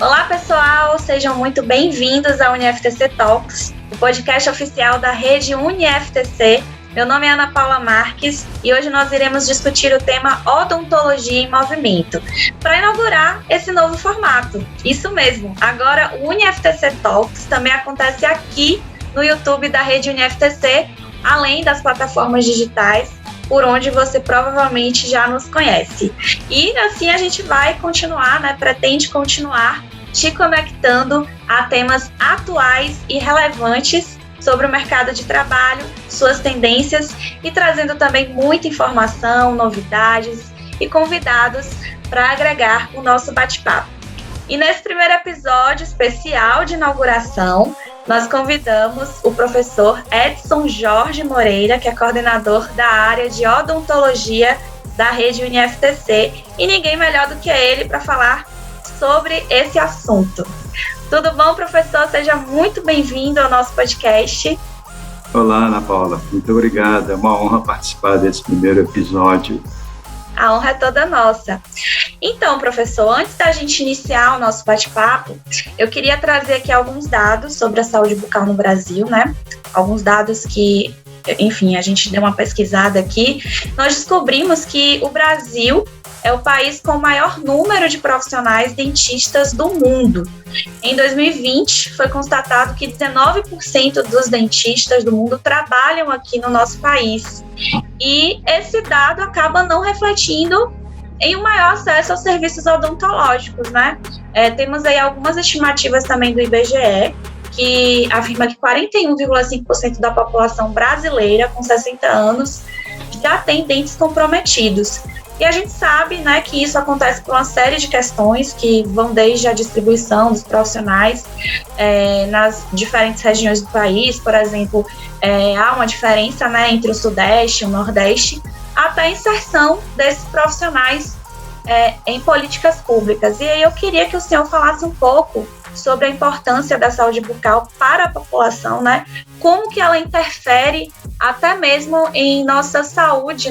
Olá, pessoal! Sejam muito bem-vindos ao UniFTC Talks, o podcast oficial da rede UniFTC. Meu nome é Ana Paula Marques e hoje nós iremos discutir o tema Odontologia em Movimento, para inaugurar esse novo formato. Isso mesmo, agora o UniFTC Talks também acontece aqui no YouTube da rede UniFTC, além das plataformas digitais, por onde você provavelmente já nos conhece. E assim a gente vai continuar, pretende continuar te conectando a temas atuais e relevantes sobre o mercado de trabalho, suas tendências e trazendo também muita informação, novidades e convidados para agregar o nosso bate-papo. E nesse primeiro episódio especial de inauguração, nós convidamos o professor Edson Jorge Moreira, que é coordenador da área de odontologia da rede UniFTC, e ninguém melhor do que ele para falar sobre esse assunto. Tudo bom, professor? Seja muito bem-vindo ao nosso podcast. Olá, Ana Paula. Muito obrigada. É uma honra participar desse primeiro episódio. A honra é toda nossa. Então, professor, antes da gente iniciar o nosso bate-papo, eu queria trazer aqui alguns dados sobre a saúde bucal no Brasil, Alguns dados que, enfim, a gente deu uma pesquisada aqui. Nós descobrimos que o Brasil é o país com o maior número de profissionais dentistas do mundo. Em 2020, foi constatado que 19% dos dentistas do mundo trabalham aqui no nosso país. E esse dado acaba não refletindo em um maior acesso aos serviços odontológicos, Temos aí algumas estimativas também do IBGE, que afirma que 41,5% da população brasileira com 60 anos já tem dentes comprometidos. E a gente sabe, que isso acontece por uma série de questões que vão desde a distribuição dos profissionais nas diferentes regiões do país. Por exemplo, há uma diferença entre o Sudeste e o Nordeste, até a inserção desses profissionais em políticas públicas. E aí eu queria que o senhor falasse um pouco sobre a importância da saúde bucal para a população, como que ela interfere até mesmo em nossa saúde,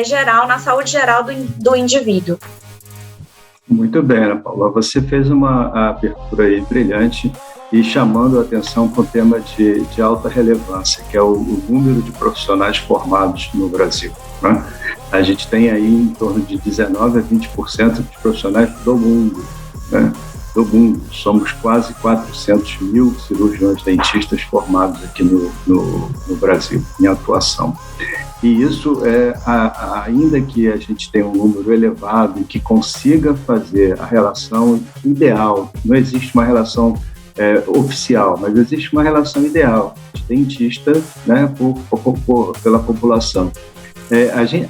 geral, na saúde geral do indivíduo. Muito bem, Ana Paula. Você fez uma abertura aí brilhante e chamando a atenção para um tema de alta relevância, que é o número de profissionais formados no Brasil. A gente tem aí em torno de 19% a 20% de profissionais do mundo, do mundo. Somos quase 400 mil cirurgiões dentistas formados aqui no Brasil, em atuação. E isso, ainda que a gente tenha um número elevado e que consiga fazer a relação ideal, não existe uma relação oficial, mas existe uma relação ideal de dentista pela população.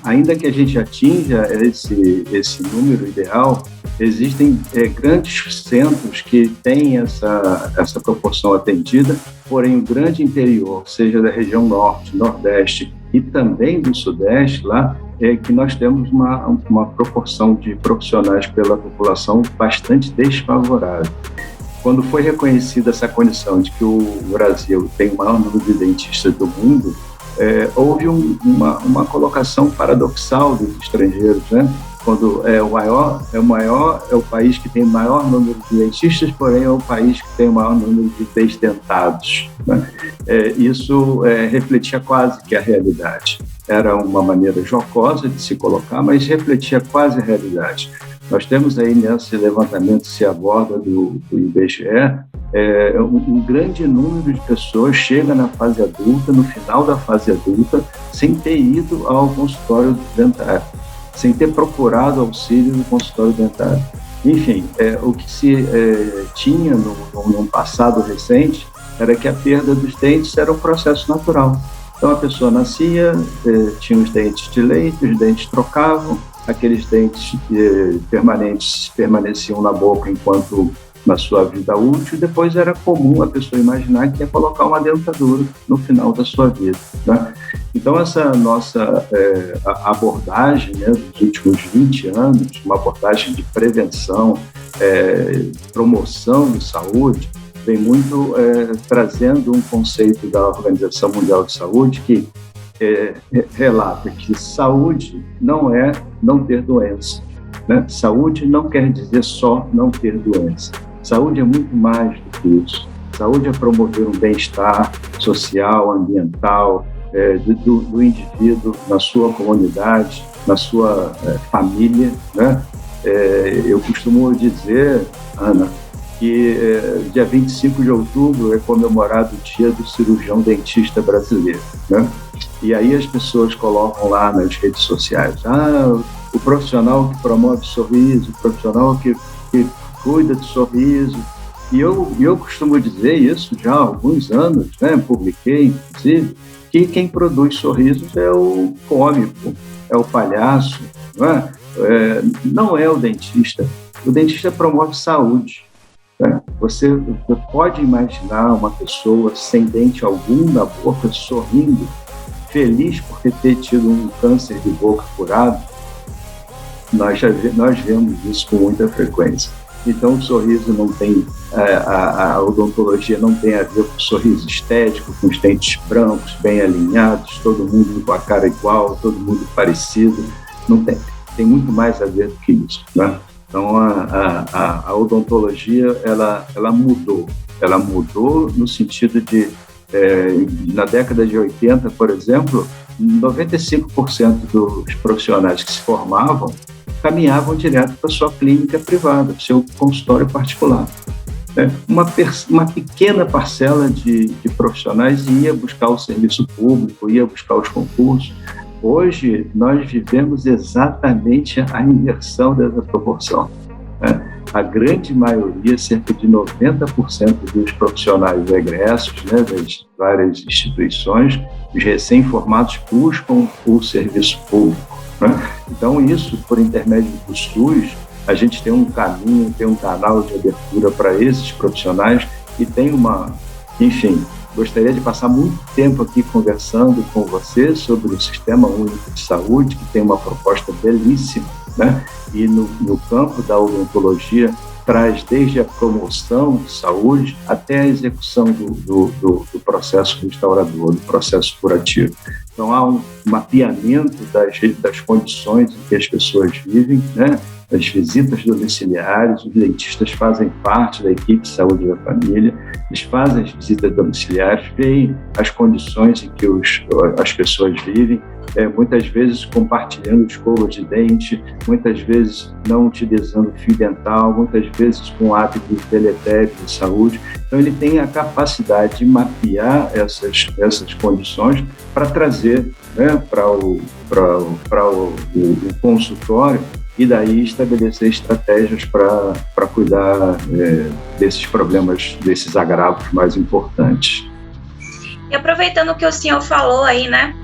Ainda que a gente atinja esse número ideal, existem grandes centros que têm essa proporção atendida, porém o grande interior, seja da região norte, nordeste e também do sudeste, lá que nós temos uma proporção de profissionais pela população bastante desfavorável. Quando foi reconhecida essa condição de que o Brasil tem o maior número de dentistas do mundo, houve uma colocação paradoxal dos estrangeiros, Quando é o país que tem o maior número de dentistas, porém é o país que tem o maior número de desdentados. Isso refletia quase que a realidade. Era uma maneira jocosa de se colocar, mas refletia quase a realidade. Nós temos aí nesse levantamento que se aborda do IBGE, um grande número de pessoas chega na fase adulta, no final da fase adulta, sem ter ido ao consultório dentário, sem ter procurado auxílio no consultório dentário. Enfim, o que se tinha num passado recente era que a perda dos dentes era um processo natural. Então a pessoa nascia, tinha os dentes de leite, os dentes trocavam, aqueles dentes permanentes permaneciam na boca enquanto na sua vida útil, e depois era comum a pessoa imaginar que ia colocar uma dentadura no final da sua vida. Então, essa nossa abordagem dos últimos 20 anos, uma abordagem de prevenção, promoção de saúde, vem muito trazendo um conceito da Organização Mundial de Saúde que relata que saúde não é não ter doença. né? Saúde não quer dizer só não ter doença. Saúde é muito mais do que isso. Saúde é promover um bem-estar social, ambiental, do indivíduo na sua comunidade, na sua família, né? Eu costumo dizer, Ana, que dia 25 de outubro é comemorado o Dia do Cirurgião Dentista Brasileiro, né? E aí as pessoas colocam lá nas redes sociais, o profissional que promove sorriso, o profissional que cuida do sorriso. E eu costumo dizer isso já há alguns anos, né? Publiquei, inclusive, que quem produz sorrisos é o cômico, é o palhaço, não é o dentista. O dentista promove saúde. Você pode imaginar uma pessoa sem dente algum na boca, sorrindo, feliz por ter tido um câncer de boca curado? Nós vemos isso com muita frequência. Então, o sorriso não tem, a odontologia não tem a ver com sorriso estético, com os dentes brancos, bem alinhados, todo mundo com a cara igual, todo mundo parecido. Não tem. Tem muito mais a ver do que isso, né? Então, a odontologia, ela mudou. Ela mudou no sentido de, na década de 80, por exemplo, 95% dos profissionais que se formavam caminhavam direto para a sua clínica privada, para o seu consultório particular. Uma pequena parcela de profissionais ia buscar o serviço público, ia buscar os concursos. Hoje, nós vivemos exatamente a inversão dessa proporção. A grande maioria, cerca de 90% dos profissionais egressos, né, das várias instituições, os recém-formados buscam o serviço público. Então, isso, por intermédio do SUS, a gente tem um caminho, tem um canal de abertura para esses profissionais e tem enfim, gostaria de passar muito tempo aqui conversando com você sobre o Sistema Único de Saúde, que tem uma proposta belíssima, né? E no campo da odontologia traz desde a promoção de saúde até a execução do processo restaurador, do processo curativo. Então, há um mapeamento das condições em que as pessoas vivem, né? As visitas domiciliares, os dentistas fazem parte da equipe de saúde da família, eles fazem as visitas domiciliares, veem as condições em que as pessoas vivem, muitas vezes compartilhando escovas de dente, muitas vezes não utilizando fio dental, muitas vezes com hábitos deletérios de saúde. Então, ele tem a capacidade de mapear essas condições para trazer, né, para o consultório e daí estabelecer estratégias para cuidar desses problemas, desses agravos mais importantes. E aproveitando o que o senhor falou aí, né,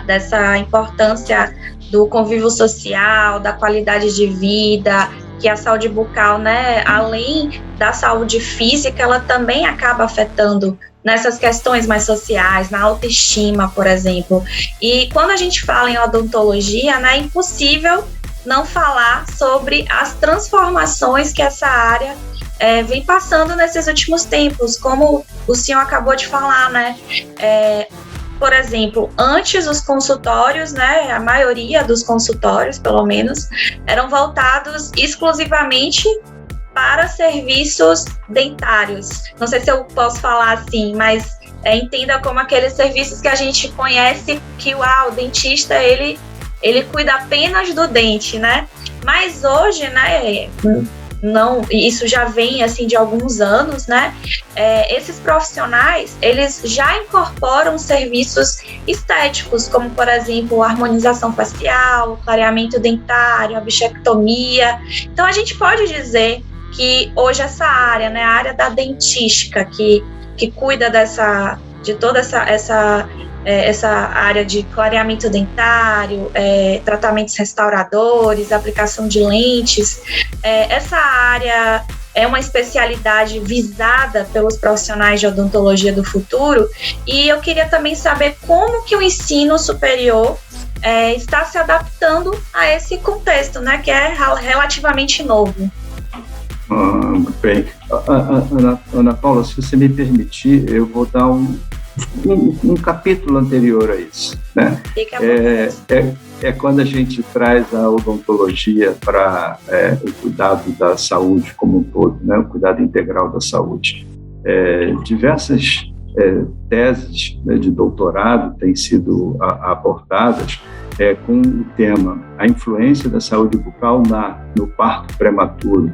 dessa importância do convívio social, da qualidade de vida, que a saúde bucal, né, além da saúde física, ela também acaba afetando nessas questões mais sociais, na autoestima, por exemplo. E quando a gente fala em odontologia, né, é impossível não falar sobre as transformações que essa área vem passando nesses últimos tempos, como o senhor acabou de falar, né? Por exemplo, antes os consultórios, né, a maioria dos consultórios, pelo menos, eram voltados exclusivamente para serviços dentários. Não sei se eu posso falar assim, mas entenda como aqueles serviços que a gente conhece que o dentista, ele cuida apenas do dente, né? Mas hoje, né, não, isso já vem assim de alguns anos, né? Esses profissionais, eles já incorporam serviços estéticos, como por exemplo, harmonização facial, clareamento dentário, a bichectomia. Então, a gente pode dizer que hoje essa área, né, a área da dentística, que cuida de toda essa área de clareamento dentário, tratamentos restauradores, aplicação de lentes, essa área é uma especialidade visada pelos profissionais de odontologia do futuro, e eu queria também saber como que o ensino superior está se adaptando a esse contexto, né, que é relativamente novo. Muito bem. Ana Paula, se você me permitir, eu vou dar um capítulo anterior a isso, né? é quando a gente traz a odontologia para o cuidado da saúde como um todo, né? O cuidado integral da saúde. Diversas teses, né, de doutorado têm sido abordadas com o tema a influência da saúde bucal no parto prematuro,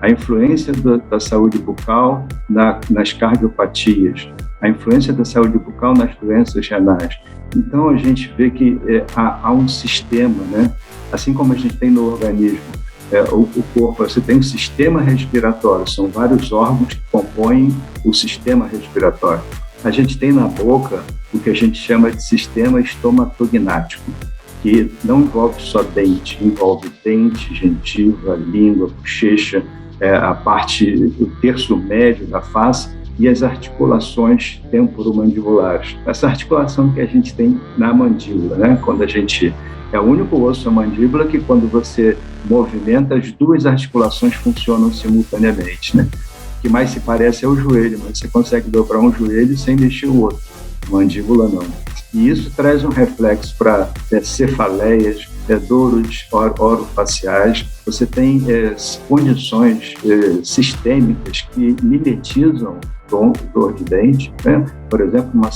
a influência da saúde bucal nas cardiopatias, a influência da saúde bucal nas doenças renais. Então, a gente vê que há um sistema, né? Assim como a gente tem no organismo, o corpo, você tem um sistema respiratório, são vários órgãos que compõem o sistema respiratório. A gente tem na boca o que a gente chama de sistema estomatognático, que não envolve só dente, envolve dente, gengiva, língua, bochecha, a parte, o terço médio da face e as articulações temporomandibulares. Essa articulação que a gente tem na mandíbula, né? Quando a gente... É o único osso da mandíbula que, quando você movimenta, as duas articulações funcionam simultaneamente, né? O que mais se parece é o joelho, mas você consegue dobrar um joelho sem mexer o outro. A mandíbula não. E isso traz um reflexo para cefaleias, dores orofaciais. Você tem condições sistêmicas que mimetizam dor de dente, né? Por exemplo, uma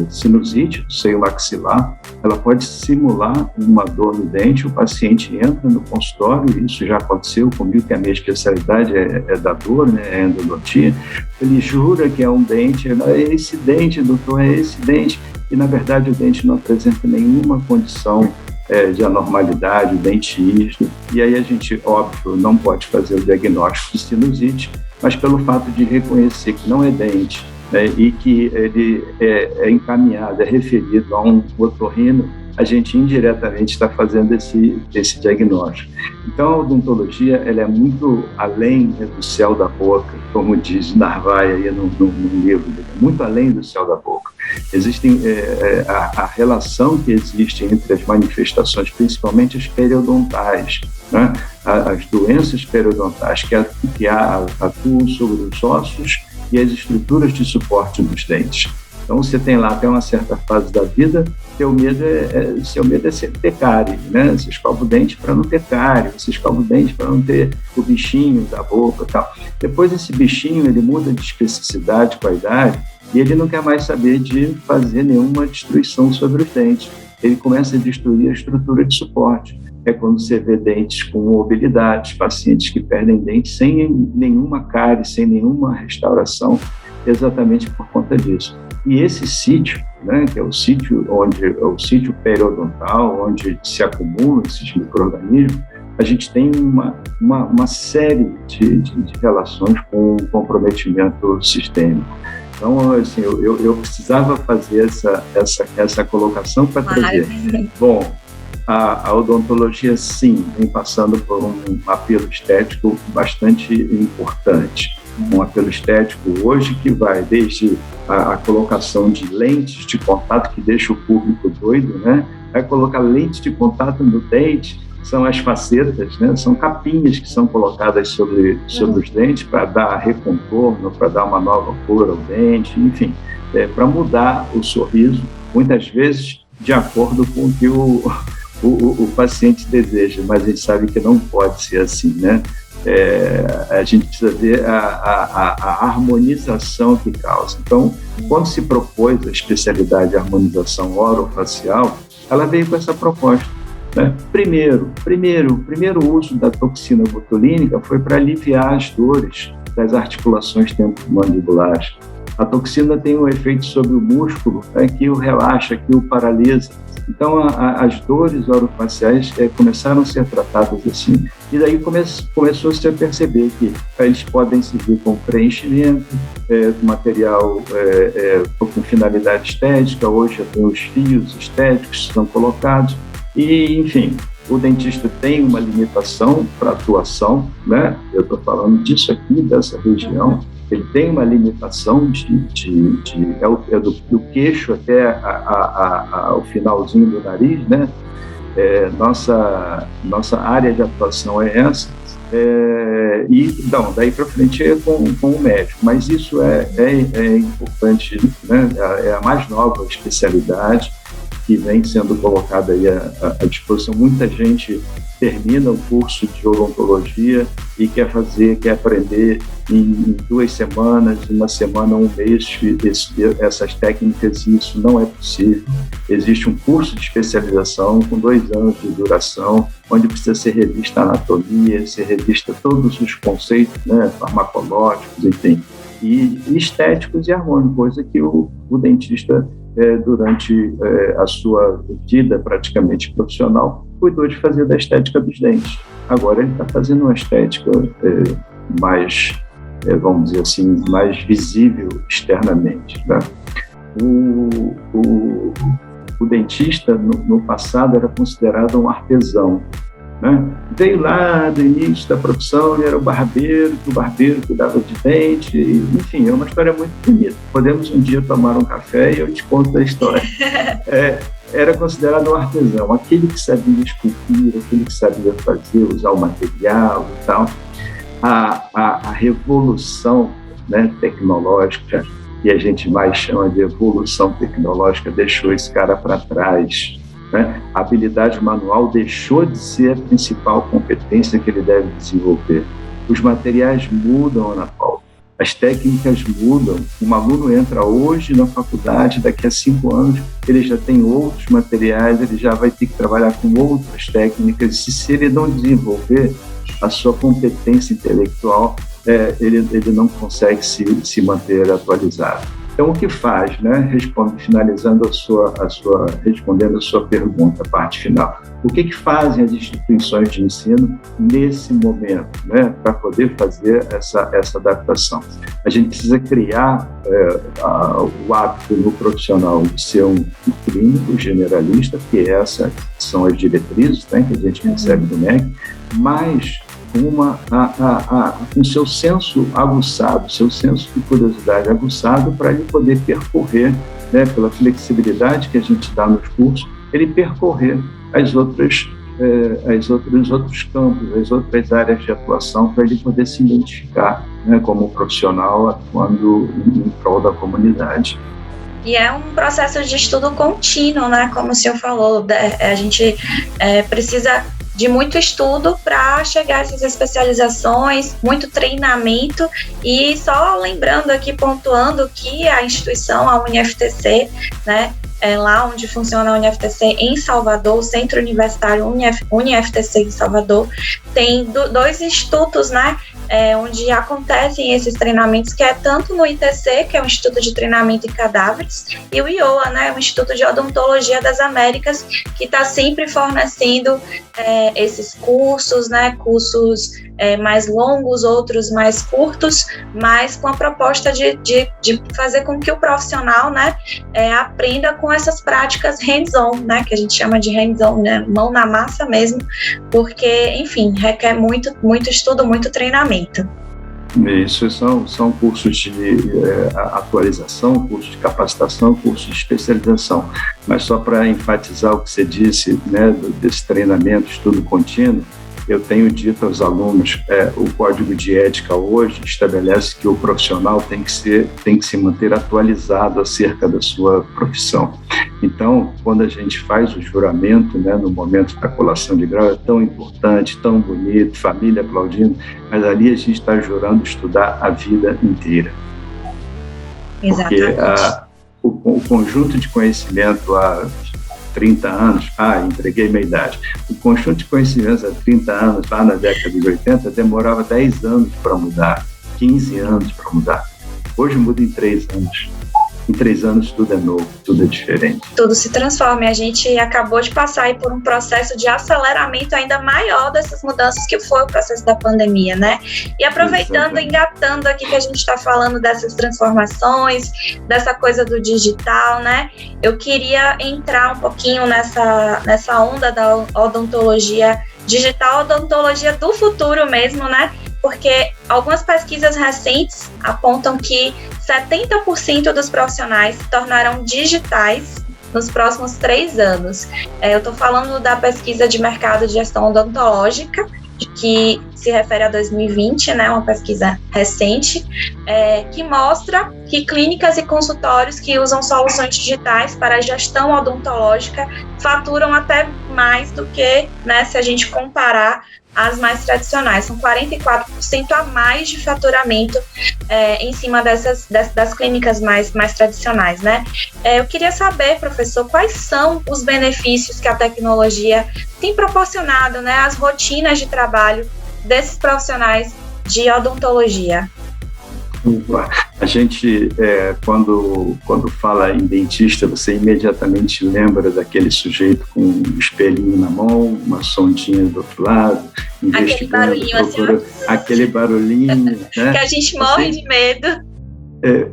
sinusite do seio maxilar, ela pode simular uma dor no dente, o paciente entra no consultório, isso já aconteceu comigo, que a minha especialidade é da dor, né? É endodontia, ele jura que é um dente, é esse dente, doutor, é esse dente, e na verdade o dente não apresenta nenhuma condição de anormalidade, o dente rígido, e aí a gente, óbvio, não pode fazer o diagnóstico de sinusite, mas pelo fato de reconhecer que não é dente, né, e que ele é encaminhado, é referido a um otorrino, a gente indiretamente está fazendo esse diagnóstico. Então, a odontologia ela é muito além, né, do céu da boca, como diz Narvaez aí no livro dele, muito além do céu da boca. Existem a relação que existe entre as manifestações, principalmente as periodontais, né? As doenças periodontais que atuam sobre os ossos e as estruturas de suporte dos dentes. Então, você tem lá até uma certa fase da vida, seu medo é sempre ter cárie, né? Você escova o dente para não ter cárie, você escova o dente para não ter o bichinho da boca e tal. Depois, esse bichinho, ele muda de especificidade com a idade e ele não quer mais saber de fazer nenhuma destruição sobre os dentes. Ele começa a destruir a estrutura de suporte. É quando você vê dentes com mobilidade, pacientes que perdem dentes sem nenhuma cárie, sem nenhuma restauração, exatamente por conta disso. E esse sítio, né, que é o sítio periodontal, onde se acumulam esses micro-organismos, a gente tem uma série de relações com o comprometimento sistêmico. Então, assim, eu precisava fazer essa colocação para trazer. Bom, a odontologia, sim, vem passando por um apelo estético bastante importante. Um apelo estético hoje que vai desde a colocação de lentes de contato, que deixa o público doido, né? Vai colocar lentes de contato no dente, são as facetas, né? São capinhas que são colocadas sobre os dentes para dar recontorno, para dar uma nova cor ao dente, enfim, para mudar o sorriso, muitas vezes de acordo com o que o paciente deseja, mas a gente sabe que não pode ser assim, né? A gente precisa ver a harmonização que causa. Então, quando se propôs a especialidade de harmonização orofacial, ela veio com essa proposta, né? Primeiro uso da toxina botulínica foi para aliviar as dores das articulações temporomandibulares. A toxina tem um efeito sobre o músculo, né, que o relaxa, que o paralisa. Então, as dores orofaciais começaram a ser tratadas assim. E daí começou-se a perceber que eles podem servir com preenchimento, material com finalidade estética. Hoje já tem os fios estéticos que são colocados. E, enfim, o dentista tem uma limitação para atuação, né? Eu estou falando disso aqui, dessa região. Ele tem uma limitação do queixo até o finalzinho do nariz, né? Nossa área de atuação é essa. Daí para frente é com o médico. Mas isso é importante, né? É a mais nova especialidade. que vem sendo colocada aí à disposição. Muita gente termina o curso de odontologia e quer aprender em 2 semanas, 1 semana, 1 mês, essas técnicas, e isso não é possível. Existe um curso de especialização com 2 anos de duração, onde precisa ser revista a anatomia, ser revista todos os conceitos, né, farmacológicos, enfim, e estéticos e harmônicos, coisa que o dentista, durante a sua vida praticamente profissional, cuidou de fazer da estética dos dentes. Agora ele está fazendo uma estética mais, vamos dizer assim, mais visível externamente, tá? O dentista, no passado, era considerado um artesão, né? Veio lá do início da profissão, ele era o barbeiro, que o barbeiro cuidava de dente, enfim, é uma história muito bonita. Podemos um dia tomar um café e eu te conto a história. Era considerado um artesão, aquele que sabia esculpir, aquele que sabia fazer, usar o material e tal. A revolução, né, tecnológica, que a gente mais chama de evolução tecnológica, deixou esse cara para trás, né? A habilidade manual deixou de ser a principal competência que ele deve desenvolver. Os materiais mudam, Ana Paula. As técnicas mudam. Um aluno entra hoje na faculdade, daqui a 5 anos, ele já tem outros materiais, ele já vai ter que trabalhar com outras técnicas. Se ele não desenvolver a sua competência intelectual, ele não consegue se manter atualizado. Então, o que faz, né? Finalizando respondendo a sua pergunta, a parte final. O que fazem as instituições de ensino nesse momento, né, para poder fazer essa adaptação? A gente precisa criar o hábito no profissional de ser um clínico generalista, que essas são as diretrizes, né, que a gente recebe do MEC, mas com seu senso aguçado, seu senso de curiosidade aguçado, para ele poder percorrer, né, pela flexibilidade que a gente dá nos cursos, ele percorrer os outros campos, as outras áreas de atuação, para ele poder se identificar, né, como profissional atuando em prol da comunidade. E é um processo de estudo contínuo, né? Como o senhor falou, a gente precisa de muito estudo para chegar a essas especializações, muito treinamento, e só lembrando aqui, pontuando que a instituição, a UniFTC, né, lá onde funciona a UniFTC em Salvador, o Centro Universitário UniFTC em Salvador, tem 2 institutos, né, onde acontecem esses treinamentos, que é tanto no ITC, que é o Instituto de Treinamento em Cadáveres, e o IOA, né, o Instituto de Odontologia das Américas, que está sempre fornecendo esses cursos, né, cursos mais longos, outros mais curtos, mas com a proposta de fazer com que o profissional, né, aprenda com essas práticas hands-on, né, que a gente chama de hands-on, né, mão na massa mesmo, porque, enfim, requer muito estudo, muito treinamento. Isso, são cursos de atualização, cursos de capacitação, cursos de especialização. Mas só para enfatizar o que você disse, né, desse treinamento, estudo contínuo, eu tenho dito aos alunos, o Código de Ética hoje estabelece que o profissional tem que se manter atualizado acerca da sua profissão. Então, quando a gente faz o juramento, né, no momento da colação de grau, é tão importante, tão bonito, família aplaudindo, mas ali a gente está jurando estudar a vida inteira. Exatamente. Porque o conjunto de conhecimento há 30 anos, entreguei minha idade. O conjunto de conhecimentos há 30 anos, lá na década de 80, demorava 10 anos para mudar, 15 anos para mudar. Hoje muda em 3 anos. Em 3 anos tudo é novo, tudo é diferente. Tudo se transforma. A gente acabou de passar aí por um processo de aceleramento ainda maior dessas mudanças, que foi o processo da pandemia, né? E aproveitando, engatando aqui que a gente está falando dessas transformações, dessa coisa do digital, né? Eu queria entrar um pouquinho nessa onda da odontologia digital, odontologia do futuro mesmo, né? Porque algumas pesquisas recentes apontam que 70% dos profissionais se tornarão digitais nos próximos 3 anos. Eu estou falando da pesquisa de mercado de gestão odontológica, que se refere a 2020, né, uma pesquisa recente, que mostra que clínicas e consultórios que usam soluções digitais para a gestão odontológica faturam até mais do que, né, se a gente comparar as mais tradicionais. São 44% a mais de faturamento em cima das clínicas mais tradicionais, né? Eu queria saber, professor, quais são os benefícios que a tecnologia tem proporcionado, né, às rotinas de trabalho desses profissionais de odontologia? A gente, quando fala em dentista, você imediatamente lembra daquele sujeito com um espelhinho na mão, uma sondinha do outro lado, investigando, aquele barulhinho assim, aquele barulhinho, né? Que a gente morre de medo.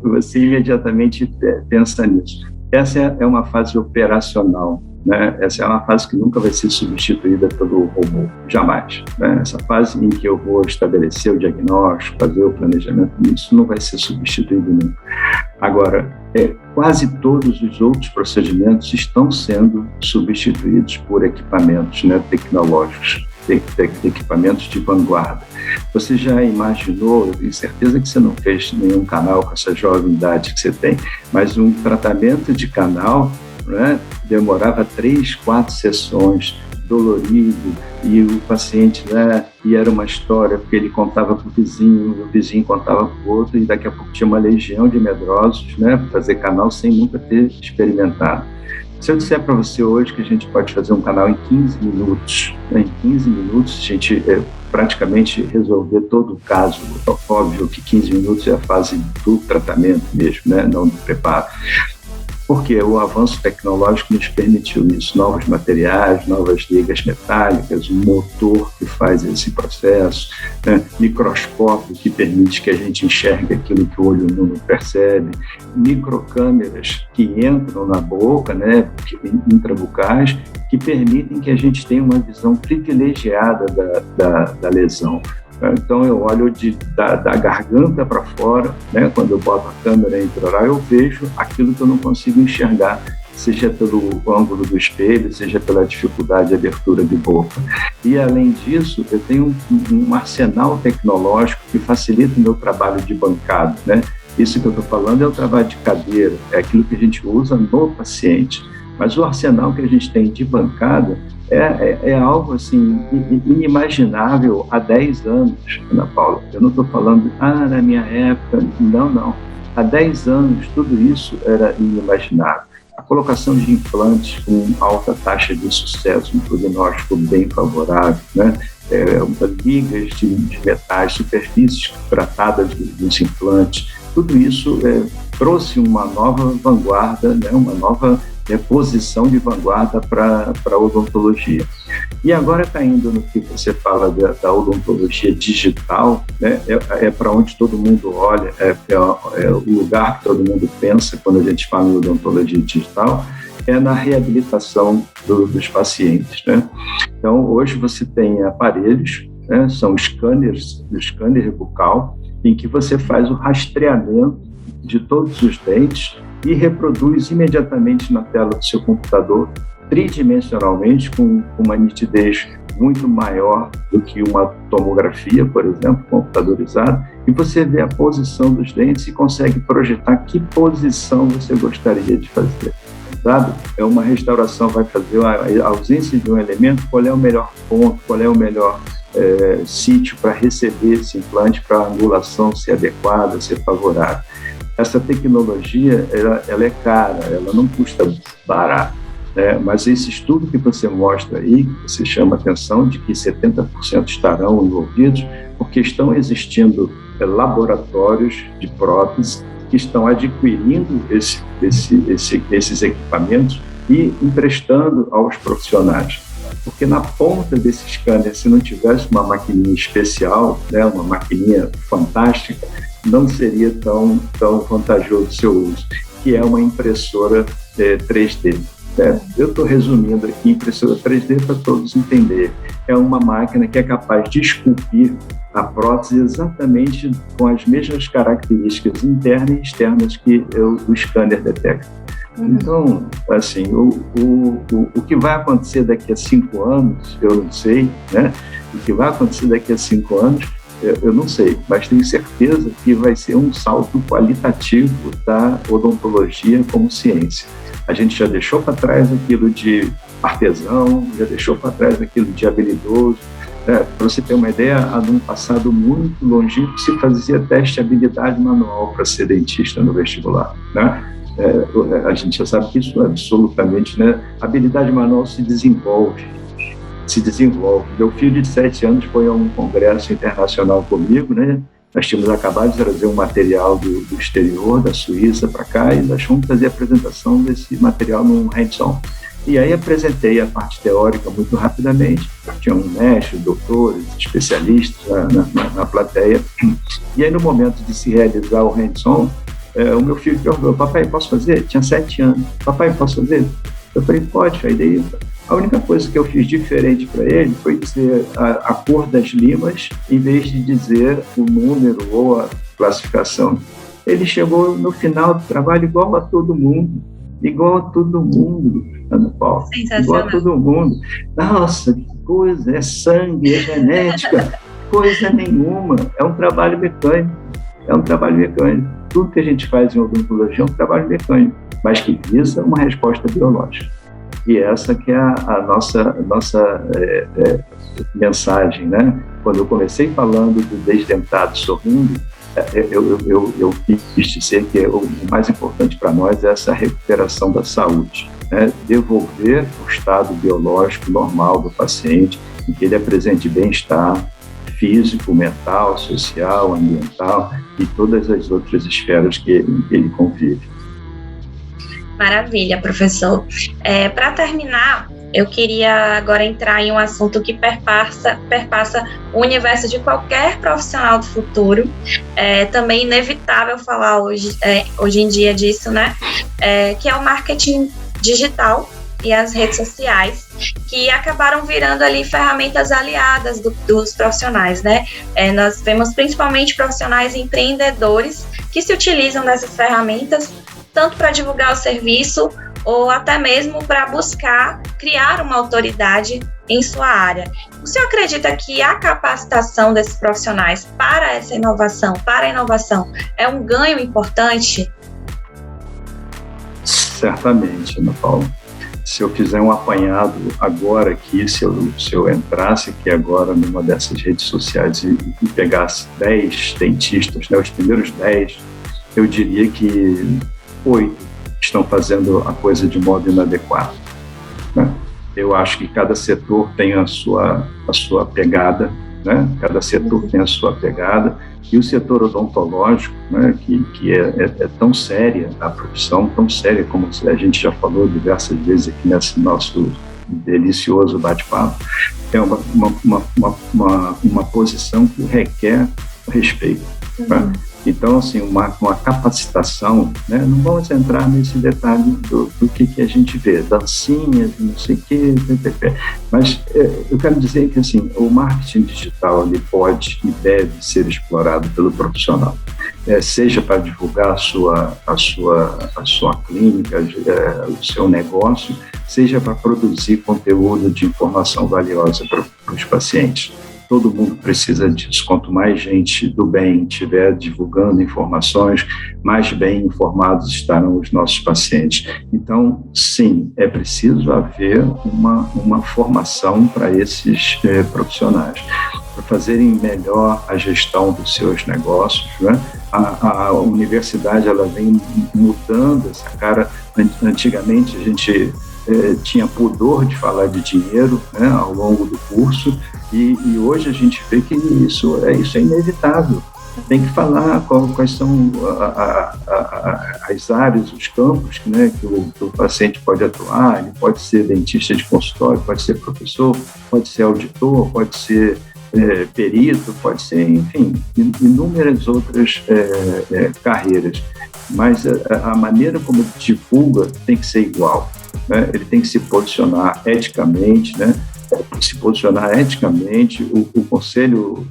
Você imediatamente pensa nisso. Essa é uma fase operacional, né? Essa é uma fase que nunca vai ser substituída pelo robô, jamais, né? Essa fase em que eu vou estabelecer o diagnóstico, fazer o planejamento, isso não vai ser substituído nunca. Agora, quase todos os outros procedimentos estão sendo substituídos por equipamentos, né, tecnológicos, equipamentos de vanguarda. Você já imaginou, eu tenho certeza que você não fez nenhum canal com essa jovem idade que você tem, mas um tratamento de canal, né, demorava 3, 4 sessões, dolorido, e o paciente, né, e era uma história, porque ele contava para o vizinho contava para o outro, e daqui a pouco tinha uma legião de medrosos, né, para fazer canal sem nunca ter experimentado. Se eu disser para você hoje que a gente pode fazer um canal em 15 minutos, né, em 15 minutos a gente praticamente resolver todo o caso, óbvio que 15 minutos é a fase do tratamento mesmo, né, não do preparo. Porque o avanço tecnológico nos permitiu isso, novos materiais, novas ligas metálicas, um motor que faz esse processo, né? Microscópio que permite que a gente enxergue aquilo que o olho não percebe, microcâmeras que entram na boca, né, intrabucais, que permitem que a gente tenha uma visão privilegiada da lesão. Então, eu olho da garganta para fora, né? Quando eu boto a câmera intraoral, eu vejo aquilo que eu não consigo enxergar, seja pelo ângulo do espelho, seja pela dificuldade de abertura de boca. E, além disso, eu tenho um arsenal tecnológico que facilita o meu trabalho de bancada, né? Isso que eu estou falando é o trabalho de cadeira, é aquilo que a gente usa no paciente. Mas o arsenal que a gente tem de bancada é algo assim inimaginável há 10 anos, Ana Paula. Eu não estou falando, na minha época, não. Há 10 anos, tudo isso era inimaginável. A colocação de implantes com alta taxa de sucesso, um prognóstico bem favorável, né? Ligas de metais, superfícies tratadas dos implantes, tudo isso trouxe uma nova vanguarda, né? Uma nova posição de vanguarda para a odontologia. E agora está indo no que você fala da odontologia digital, né? É para onde todo mundo olha, é o lugar que todo mundo pensa quando a gente fala em odontologia digital, é na reabilitação dos pacientes, né? Então, hoje você tem aparelhos, né? São scanners, o scanner bucal, em que você faz o rastreamento de todos os dentes e reproduz imediatamente na tela do seu computador, tridimensionalmente, com uma nitidez muito maior do que uma tomografia, por exemplo, computadorizada, e você vê a posição dos dentes e consegue projetar que posição você gostaria de fazer. Sabe? É uma restauração, vai fazer a ausência de um elemento, qual é o melhor ponto, qual é o melhor sítio para receber esse implante, para a angulação ser adequada, ser favorável. Essa tecnologia, ela é cara, ela não custa barato, né? Mas esse estudo que você mostra aí, você chama a atenção de que 70% estarão envolvidos, porque estão existindo laboratórios de prótese que estão adquirindo esses equipamentos e emprestando aos profissionais. Porque na ponta desse scanner, se não tivesse uma maquininha especial, né, uma maquininha fantástica, não seria tão vantajoso o seu uso, que é uma impressora 3D. Né? Eu estou resumindo aqui, impressora 3D para todos entenderem. É uma máquina que é capaz de esculpir a prótese exatamente com as mesmas características internas e externas que o scanner detecta. Então, assim, o que vai acontecer daqui a 5 anos, eu não sei, né? O que vai acontecer daqui a 5 anos, eu não sei, mas tenho certeza que vai ser um salto qualitativo da odontologia como ciência. A gente já deixou para trás aquilo de artesão, já deixou para trás aquilo de habilidoso. Para você ter uma ideia, num passado muito longínquo se fazia teste de habilidade manual para ser dentista no vestibular, né? A gente já sabe que isso é absolutamente, né? A habilidade manual se desenvolve. Meu filho de 7 anos foi a um congresso internacional comigo, né? Nós tínhamos acabado de trazer um material do exterior, da Suíça, para cá, e nós fomos fazer a apresentação desse material num hands-on. E aí apresentei a parte teórica muito rapidamente, tinha um mestre, doutores, especialistas na plateia, e aí no momento de se realizar o hands-on, o meu filho perguntou: papai, posso fazer? Tinha 7 anos. Papai, posso fazer? Eu falei: pode. Aí daí, a única coisa que eu fiz diferente para ele foi dizer a cor das limas, em vez de dizer o número ou a classificação. Ele chegou no final do trabalho igual a todo mundo, Ana Paula, igual a todo mundo. Nossa, que coisa, é sangue, é genética, coisa nenhuma, é um trabalho mecânico. Tudo que a gente faz em odontologia é um trabalho mecânico, mas que visa uma resposta biológica. E essa que é a nossa mensagem, né? Quando eu comecei falando do desdentado sorrindo, eu quis dizer que o mais importante para nós é essa recuperação da saúde, né? Devolver o estado biológico normal do paciente, em que ele apresente bem-estar físico, mental, social, ambiental e todas as outras esferas que ele convive. Maravilha, professor. Para terminar, eu queria agora entrar em um assunto que perpassa o universo de qualquer profissional do futuro. Também inevitável falar hoje em dia disso, né? Que é o marketing digital e as redes sociais, que acabaram virando ali ferramentas aliadas dos profissionais, né? Nós vemos principalmente profissionais empreendedores que se utilizam dessas ferramentas tanto para divulgar o serviço ou até mesmo para buscar criar uma autoridade em sua área. O senhor acredita que a capacitação desses profissionais para a inovação, é um ganho importante? Certamente, Ana Paula. Se eu fizer um apanhado agora aqui, se eu entrasse aqui agora numa dessas redes sociais e pegasse 10 dentistas, né, os primeiros 10, eu diria que 8 estão fazendo a coisa de modo inadequado, né? Eu acho que cada setor tem a sua pegada, né? Cada setor tem a sua pegada, e o setor odontológico, né, que é tão séria a profissão, tão séria como a gente já falou diversas vezes aqui nesse nosso delicioso bate-papo, é uma posição que requer respeito, né? Então, assim, uma capacitação, né? Não vamos entrar nesse detalhe do que a gente vê, dancinhas, não sei o quê, mas eu quero dizer que, assim, o marketing digital ele pode e deve ser explorado pelo profissional, seja para divulgar a sua clínica, o seu negócio, seja para produzir conteúdo de informação valiosa para os pacientes. Todo mundo precisa disso. Quanto mais gente do bem estiver divulgando informações, mais bem informados estarão os nossos pacientes. Então, sim, é preciso haver uma formação para esses profissionais, para fazerem melhor a gestão dos seus negócios, né? A universidade ela vem mudando essa cara. Antigamente, a gente tinha pudor de falar de dinheiro, né, ao longo do curso, e hoje a gente vê que isso é inevitável. Tem que falar quais são as áreas, os campos, né, que o paciente pode atuar. Ele pode ser dentista de consultório, pode ser professor, pode ser auditor, pode ser perito, pode ser, enfim, inúmeras outras carreiras. Mas a maneira como ele divulga tem que ser igual, né? Ele tem que se posicionar eticamente, né? O Conselho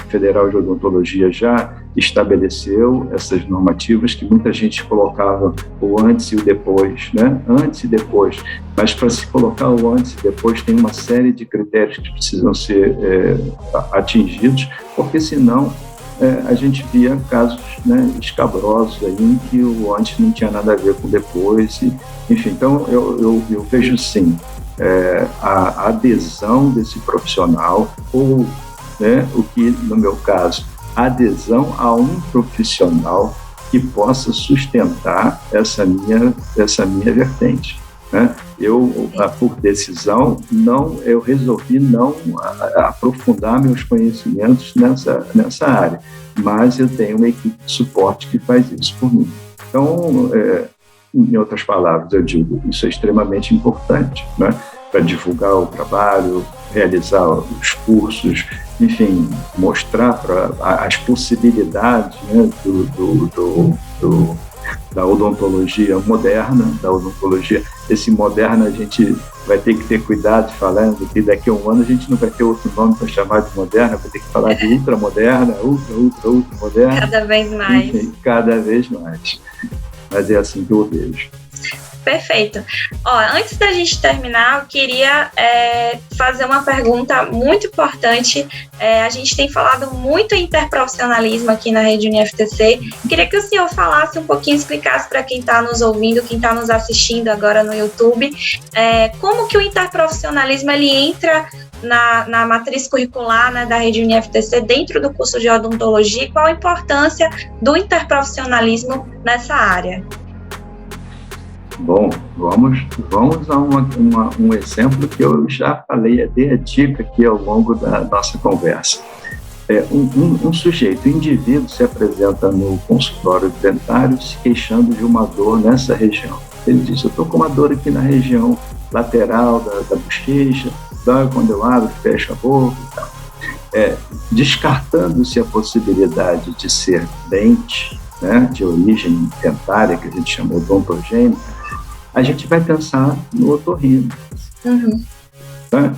Federal de Odontologia já estabeleceu essas normativas que muita gente colocava o antes e o depois, né? Antes e depois. Mas para se colocar o antes e depois tem uma série de critérios que precisam ser atingidos, porque senão a gente via casos, né, escabrosos aí em que o antes não tinha nada a ver com o depois. Enfim, então eu vejo sim a adesão desse profissional ou, né, o que no meu caso, a adesão a um profissional que possa sustentar essa minha vertente, né? Eu, por decisão, eu resolvi não aprofundar meus conhecimentos nessa área, mas eu tenho uma equipe de suporte que faz isso por mim. Então, em outras palavras, eu digo, isso é extremamente importante, né? Para divulgar o trabalho, realizar os cursos, enfim, mostrar as possibilidades, né, da odontologia moderna, da odontologia. Esse moderno a gente vai ter que ter cuidado falando que daqui a um ano a gente não vai ter outro nome para chamar de moderna, vai ter que falar de ultramoderna, ultramoderna. Cada vez mais. Enfim, cada vez mais. Mas é assim que eu vejo. Perfeito. Antes da gente terminar, eu queria fazer uma pergunta muito importante. A gente tem falado muito em interprofissionalismo aqui na Rede UniFTC. Queria que o senhor falasse um pouquinho, explicasse para quem está nos ouvindo, quem está nos assistindo agora no YouTube, como que o interprofissionalismo ele entra na matriz curricular, né, da Rede UniFTC dentro do curso de odontologia e qual a importância do interprofissionalismo nessa área. Bom, vamos a um exemplo que eu já falei, dei a dica aqui ao longo da nossa conversa. Um sujeito, um indivíduo se apresenta no consultório dentário se queixando de uma dor nessa região. Ele diz, eu estou com uma dor aqui na região lateral da bochecha, dói quando eu abro, fecho a boca e tal. Descartando-se a possibilidade de ser dente, né, de origem dentária, que a gente chama odontogênica, a gente vai pensar no otorrino. Uhum. Tá?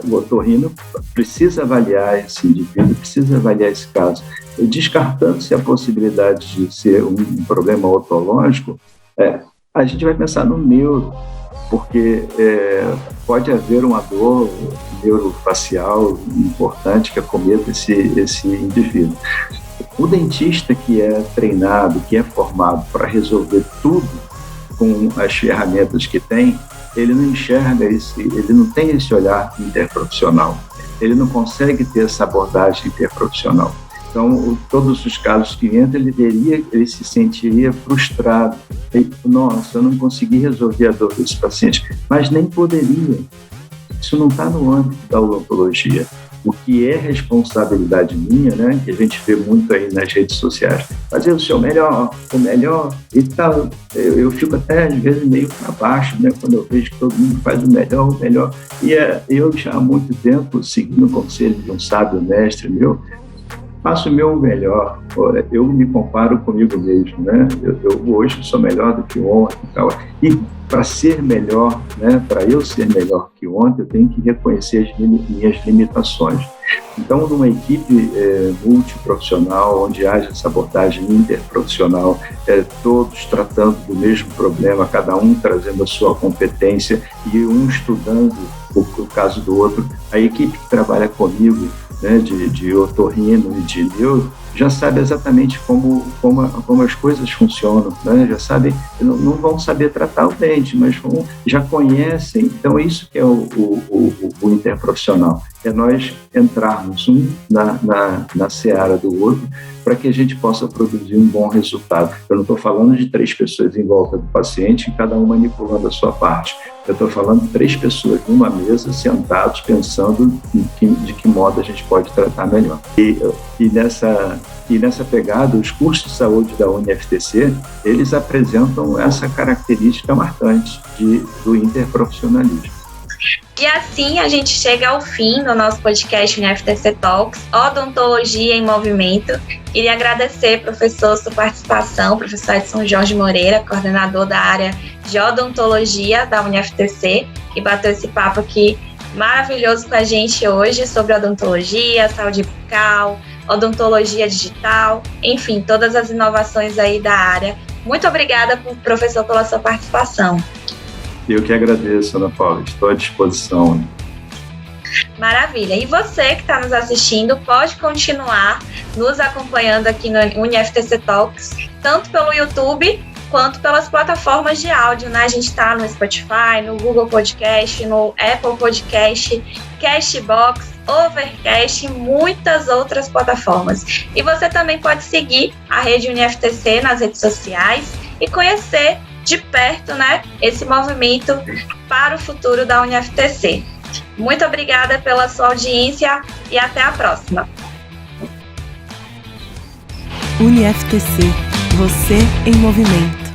O otorrino precisa avaliar esse indivíduo, precisa avaliar esse caso. Descartando-se a possibilidade de ser um problema otológico, a gente vai pensar no neuro, porque pode haver uma dor neurofacial importante que acometa esse indivíduo. O dentista que é treinado, que é formado para resolver tudo com as ferramentas que tem, ele não enxerga ele não tem esse olhar interprofissional, ele não consegue ter essa abordagem interprofissional. Então, todos os casos que entra, ele se sentiria frustrado. Nossa, eu não consegui resolver a dor desse paciente, mas nem poderia. Isso não está no âmbito da odontologia. O que é responsabilidade minha, né, que a gente vê muito aí nas redes sociais, fazer o seu melhor, o melhor e tal. Eu fico até, às vezes, meio para baixo, né, quando eu vejo que todo mundo faz o melhor. E eu já há muito tempo, seguindo o conselho de um sábio mestre meu, faço o meu melhor. Eu me comparo comigo mesmo, né? Eu hoje sou melhor do que ontem e tal. E para ser melhor, né? Para eu ser melhor que ontem, eu tenho que reconhecer as minhas limitações. Então, numa equipe multiprofissional, onde haja essa abordagem interprofissional, todos tratando do mesmo problema, cada um trazendo a sua competência e um estudando o caso do outro, a equipe que trabalha comigo, né, de otorrino e de neuro, já sabe exatamente como as coisas funcionam, né? Já sabem, não vão saber tratar o dente, mas já conhecem. Então, isso que é o interprofissional, é nós entrarmos na seara do outro para que a gente possa produzir um bom resultado. Eu não estou falando de 3 pessoas em volta do paciente, cada um manipulando a sua parte. Eu estou falando de 3 pessoas numa mesa, sentados, pensando de que modo a gente pode tratar melhor. E nessa pegada, os cursos de saúde da UniFTC, eles apresentam essa característica marcante do interprofissionalismo. E assim a gente chega ao fim do nosso podcast UniFTC Talks, Odontologia em Movimento. Queria agradecer, professor, sua participação, professor Edson Jorge Moreira, coordenador da área de odontologia da UniFTC, que bateu esse papo aqui maravilhoso com a gente hoje sobre odontologia, saúde bucal, odontologia digital, enfim, todas as inovações aí da área. Muito obrigada, professor, pela sua participação. Eu que agradeço, Ana Paula, estou à disposição. Maravilha. E você que está nos assistindo pode continuar nos acompanhando aqui no UniFTC Talks, tanto pelo YouTube quanto pelas plataformas de áudio, né? A gente está no Spotify, no Google Podcast, no Apple Podcast, Castbox, Overcast e muitas outras plataformas. E você também pode seguir a rede UniFTC nas redes sociais e conhecer de perto, né, esse movimento para o futuro da UniFTC. Muito obrigada pela sua audiência e até a próxima. UniFTC, você em movimento.